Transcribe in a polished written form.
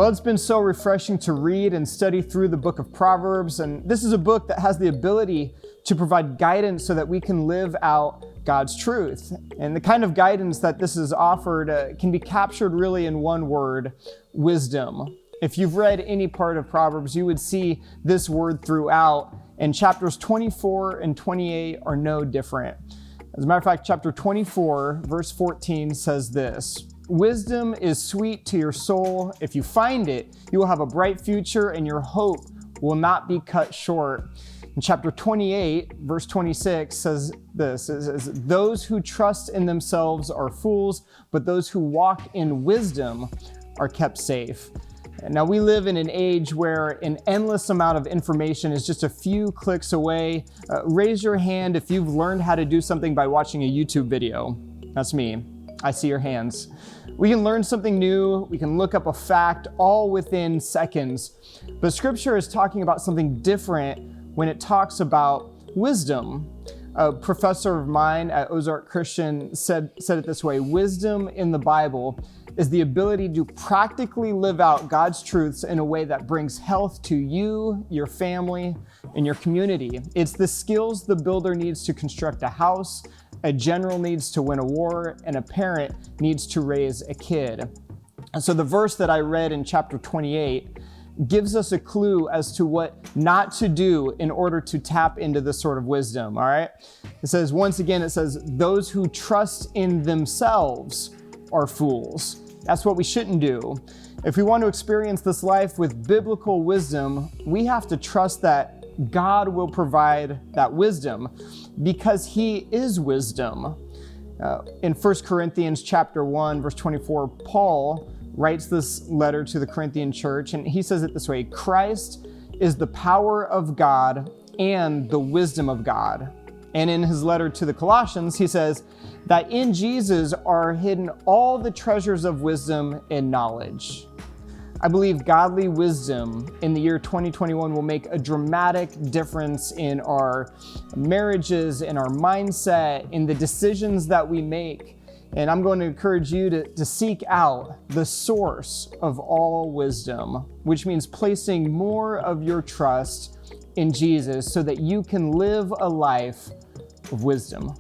Well, it's been so refreshing to read and study through the book of Proverbs, and this is a book that has the ability to provide guidance so that we can live out God's truth. And the kind of guidance that this is offered can be captured really in one word: wisdom. If you've read any part of Proverbs, you would see this word throughout, and chapters 24 and 28 are no different. As a matter of fact, chapter 24, verse 14 says this: "Wisdom is sweet to your soul. If you find it, you will have a bright future and your hope will not be cut short." And chapter 28, verse 26 says this: "Those who trust in themselves are fools, but those who walk in wisdom are kept safe." And now we live in an age where an endless amount of information is just a few clicks away. Raise your hand if you've learned how to do something by watching a YouTube video. That's me. I see your hands. We can learn something new. We can look up a fact all within seconds. But Scripture is talking about something different when it talks about wisdom. A professor of mine at Ozark Christian said it this way: wisdom in the Bible is the ability to practically live out God's truths in a way that brings health to you, your family, and your community. It's the skills the builder needs to construct a house, a general needs to win a war, and a parent needs to raise a kid. And so the verse that I read in chapter 28 gives us a clue as to what not to do in order to tap into this sort of wisdom, all right? It says, once again, it says, "Those who trust in themselves are fools." That's what we shouldn't do. If we want to experience this life with biblical wisdom, we have to trust that God will provide that wisdom because He is wisdom. In 1 Corinthians chapter 1, verse 24, Paul writes this letter to the Corinthian church, and he says it this way: "Christ is the power of God and the wisdom of God." And in his letter to the Colossians, he says that in Jesus are hidden all the treasures of wisdom and knowledge. I believe godly wisdom in the year 2021 will make a dramatic difference in our marriages, in our mindset, in the decisions that we make. And I'm going to encourage you to seek out the source of all wisdom, which means placing more of your trust in Jesus so that you can live a life of wisdom.